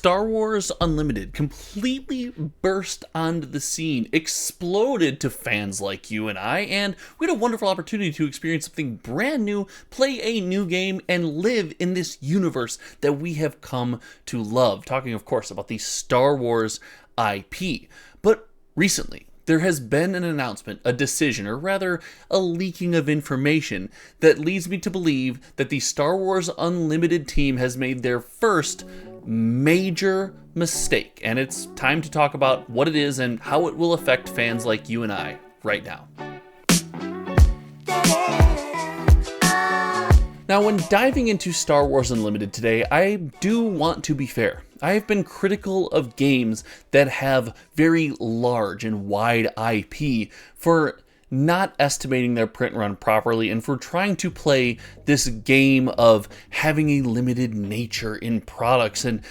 Star Wars Unlimited completely burst onto the scene, exploded to fans like you and I, and we had a wonderful opportunity to experience something brand new, play a new game, and live in this universe that we have come to love. Talking, of course, about the Star Wars IP. But recently, there has been an announcement, a decision, or rather a leaking of information that leads me to believe that the Star Wars Unlimited team has made their first major mistake. And it's time to talk about what it is and how it will affect fans like you and I right now. Now, when diving into Star Wars Unlimited today, I do want to be fair. I have been critical of games that have very large and wide IP for not estimating their print run properly and for trying to play this game of having a limited nature in products and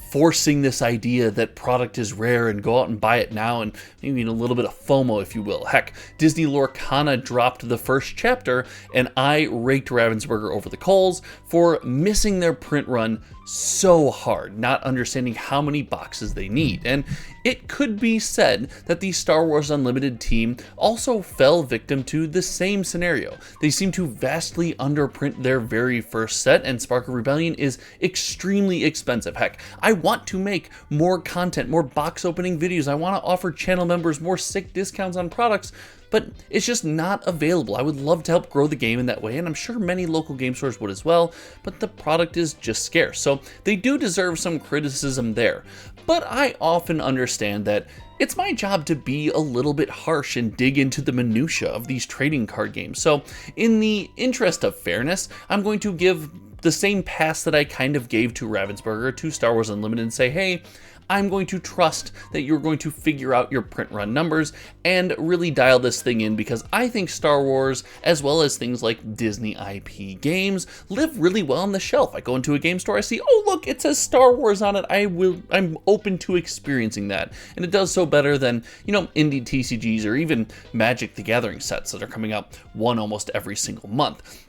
forcing this idea that product is rare and go out and buy it now, and maybe a little bit of FOMO, if you will. Heck, Disney Lorcana dropped the first chapter and I raked Ravensburger over the coals for missing their print run so hard, not understanding how many boxes they need. And it could be said that the Star Wars Unlimited team also fell victim to the same scenario. They seem to vastly underprint their very first set, and Spark of Rebellion is extremely expensive. Heck, I want to make more content, more box opening videos. I want to offer channel members more sick discounts on products, but it's just not available. I would love to help grow the game in that way, and I'm sure many local game stores would as well, but the product is just scarce. So they do deserve some criticism there. But I often understand that it's my job to be a little bit harsh and dig into the minutia of these trading card games. So in the interest of fairness, I'm going to give the same pass that I kind of gave to Ravensburger to Star Wars Unlimited and say, hey, I'm going to trust that you're going to figure out your print run numbers and really dial this thing in, because I think Star Wars, as well as things like Disney IP games, live really well on the shelf. I go into a game store, I see, oh look, it says Star Wars on it. I'm open to experiencing that. And it does so better than, indie TCGs or even Magic the Gathering sets that are coming out one almost every single month.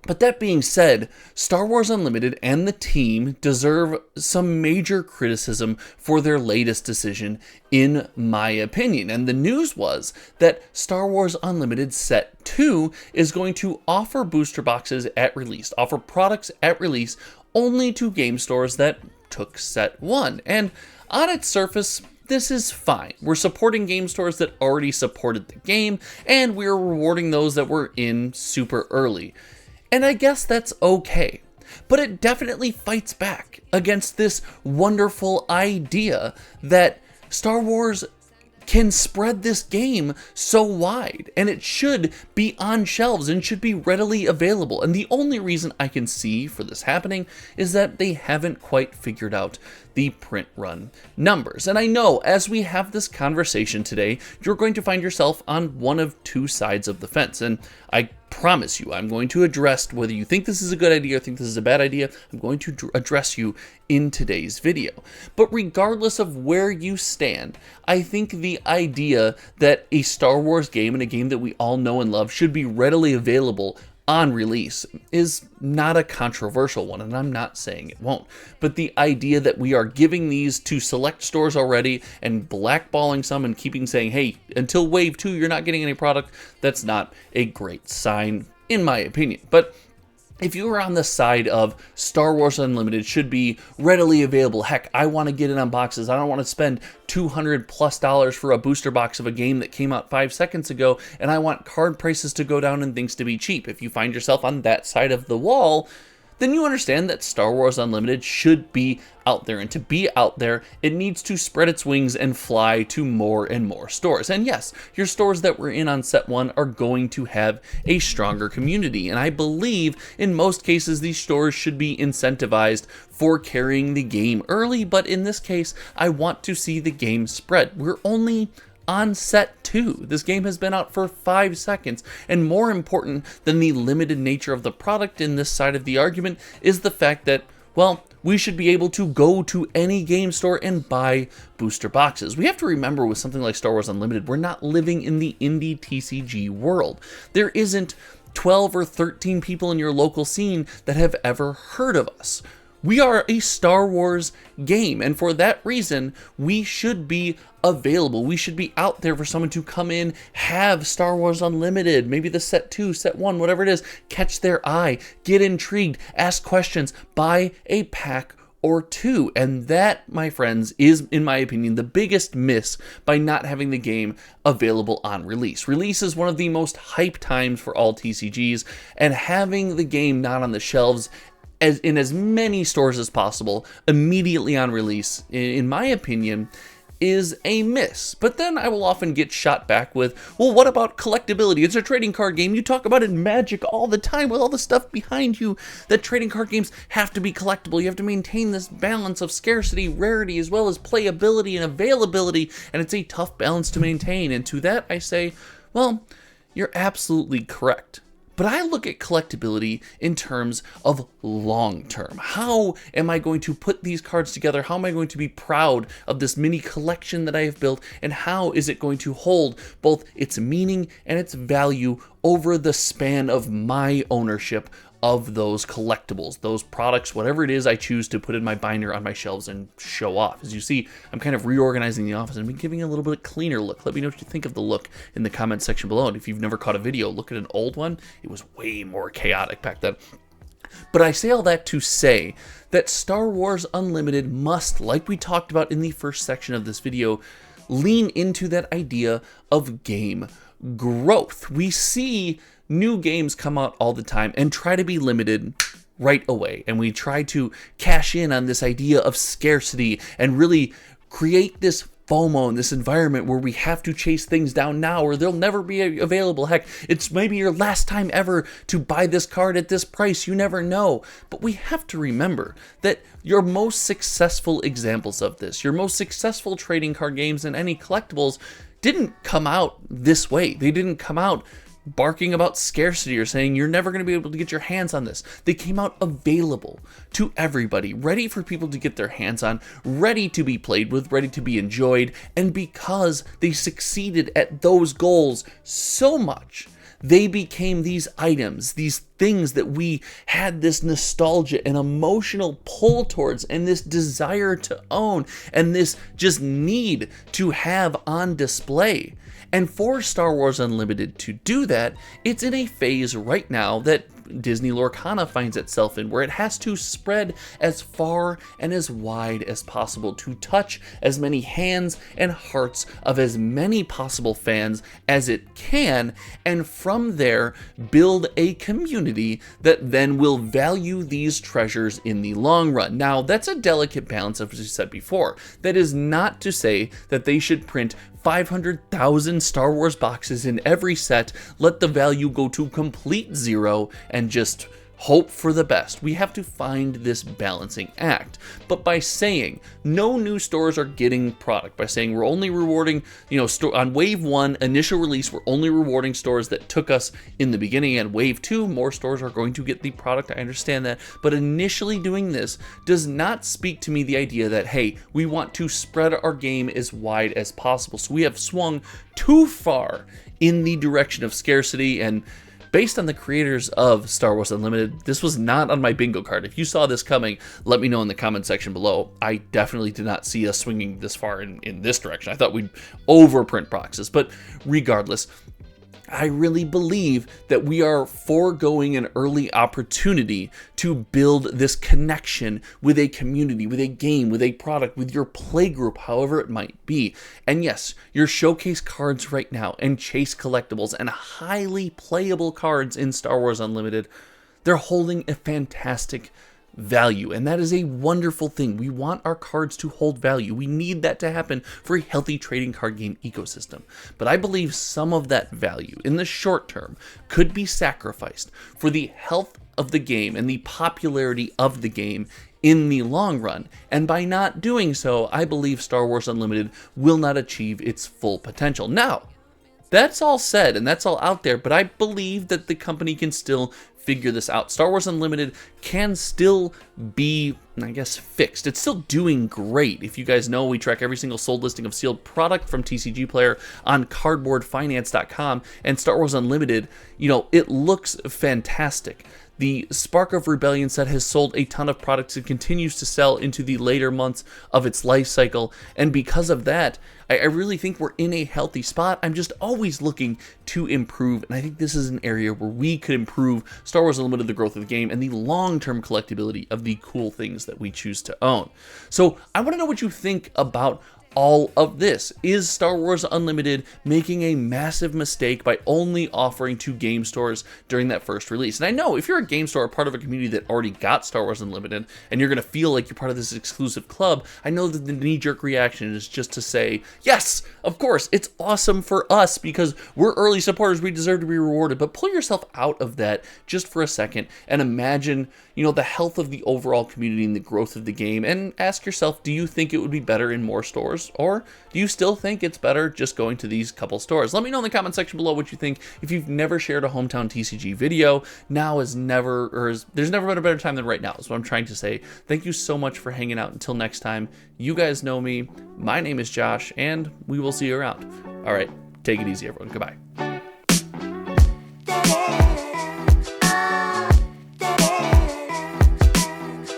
But that being said, Star Wars Unlimited and the team deserve some major criticism for their latest decision, in my opinion. And the news was that Star Wars Unlimited Set 2 is going to offer booster boxes at release, offer products at release only to game stores that took Set 1. And on its surface, this is fine. We're supporting game stores that already supported the game, and we're rewarding those that were in super early. And I guess that's okay, but it definitely fights back against this wonderful idea that Star Wars can spread this game so wide, and it should be on shelves and should be readily available. And the only reason I can see for this happening is that they haven't quite figured out the print run numbers. And I know as we have this conversation today, you're going to find yourself on one of two sides of the fence. And I promise you, I'm going to address whether you think this is a good idea or think this is a bad idea. I'm going to address you in today's video. But regardless of where you stand, I think the idea that a Star Wars game and a game that we all know and love should be readily available on release is not a controversial one, and I'm not saying it won't. But the idea that we are giving these to select stores already and blackballing some and keeping saying, hey, until wave 2, you're not getting any product, that's not a great sign, in my opinion. But if you were on the side of Star Wars Unlimited should be readily available, heck, I want to get it on boxes. I don't want to spend $200+ for a booster box of a game that came out 5 seconds ago, and I want card prices to go down and things to be cheap. If you find yourself on that side of the wall, then you understand that Star Wars Unlimited should be out there. And to be out there, it needs to spread its wings and fly to more and more stores. And yes, your stores that were in on Set 1 are going to have a stronger community. And I believe in most cases, these stores should be incentivized for carrying the game early. But in this case, I want to see the game spread. We're only on Set 2. This game has been out for 5 seconds, and more important than the limited nature of the product in this side of the argument is the fact that, well, we should be able to go to any game store and buy booster boxes. We have to remember with something like Star Wars Unlimited, we're not living in the indie TCG world. There isn't 12 or 13 people in your local scene that have ever heard of us. We are a Star Wars game, and for that reason, we should be available. We should be out there for someone to come in, have Star Wars Unlimited, maybe the set 2, set 1, whatever it is, catch their eye, get intrigued, ask questions, buy a pack or two. And that, my friends, is, in my opinion, the biggest miss by not having the game available on release. Release is one of the most hype times for all TCGs, and having the game not on the shelves in as many stores as possible immediately on release, in my opinion, is a miss. But then I will often get shot back with, well, what about collectability? It's a trading card game. You talk about it in Magic all the time with all the stuff behind you, that trading card games have to be collectible. You have to maintain this balance of scarcity, rarity, as well as playability and availability, and it's a tough balance to maintain. And to that I say, well, you're absolutely correct. But I look at collectability in terms of long term. How am I going to put these cards together? How am I going to be proud of this mini collection that I have built? And how is it going to hold both its meaning and its value over the span of my ownership of those collectibles, those products, whatever it is I choose to put in my binder on my shelves and show off? As you see, I'm kind of reorganizing the office and giving it a little bit cleaner look. Let me know what you think of the look in the comment section below. And if you've never caught a video, look at an old one. It was way more chaotic back then. But I say all that to say that Star Wars Unlimited must, like we talked about in the first section of this video, lean into that idea of game growth. We see new games come out all the time and try to be limited right away. And we try to cash in on this idea of scarcity and really create this FOMO in this environment where we have to chase things down now or they'll never be available. Heck, it's maybe your last time ever to buy this card at this price. You never know. But we have to remember that your most successful examples of this, your most successful trading card games and any collectibles didn't come out this way. They didn't come out barking about scarcity or saying you're never going to be able to get your hands on this. They came out available to everybody, ready for people to get their hands on, ready to be played with, ready to be enjoyed. And because they succeeded at those goals so much, they became these items, these things that we had this nostalgia and emotional pull towards, and this desire to own, and this just need to have on display. And for Star Wars Unlimited to do that, it's in a phase right now that Disney Lorcana finds itself in, where it has to spread as far and as wide as possible to touch as many hands and hearts of as many possible fans as it can, and from there build a community that then will value these treasures in the long run. Now, that's a delicate balance, as we said before. That is not to say that they should print 500,000 Star Wars boxes in every set, let the value go to complete zero, and just hope for the best. We have to find this balancing act. But by saying no new stores are getting product, by saying we're only rewarding, on wave 1 initial release, we're only rewarding stores that took us in the beginning, and wave 2 more stores are going to get the product. I understand that, but initially doing this does not speak to me the idea that, hey, we want to spread our game as wide as possible. So we have swung too far in the direction of scarcity. And based on the creators of Star Wars Unlimited, this was not on my bingo card. If you saw this coming, let me know in the comment section below. I definitely did not see us swinging this far in this direction. I thought we'd overprint boxes, but regardless, I really believe that we are foregoing an early opportunity to build this connection with a community, with a game, with a product, with your playgroup, however it might be. And yes, your showcase cards right now and chase collectibles and highly playable cards in Star Wars Unlimited, they're holding a fantastic value, and that is a wonderful thing. We want our cards to hold value. We need that to happen for a healthy trading card game ecosystem. But I believe some of that value in the short term could be sacrificed for the health of the game and the popularity of the game in the long run. And by not doing so, I believe Star Wars Unlimited will not achieve its full potential. Now, that's all said and that's all out there, but I believe that the company can still figure this out. Star Wars Unlimited can still be, I guess, fixed. It's still doing great. If you guys know, we track every single sold listing of sealed product from TCG Player on cardboardfinance.com, and Star Wars Unlimited, it looks fantastic. the Spark of Rebellion set has sold a ton of products and continues to sell into the later months of its life cycle, and because of that, I really think we're in a healthy spot. I'm just always looking to improve, and I think this is an area where we could improve Star Wars Unlimited, the growth of the game, and the long-term collectability of the cool things that we choose to own. So I want to know what you think about all of this. Is Star Wars Unlimited making a massive mistake by only offering to game stores during that first release? And I know if you're a game store or part of a community that already got Star Wars Unlimited and you're going to feel like you're part of this exclusive club, I know that the knee-jerk reaction is just to say, yes, of course, it's awesome for us because we're early supporters, we deserve to be rewarded. But pull yourself out of that just for a second and imagine, the health of the overall community and the growth of the game, and ask yourself, do you think it would be better in more stores? Or do you still think it's better just going to these couple stores? Let me know in the comment section below what you think. If you've never shared a Hometown TCG video, there's never been a better time than right now, is what I'm trying to say. Thank you so much for hanging out. Until next time, you guys know me. My name is Josh, and we will see you around. All right, take it easy, everyone. Goodbye.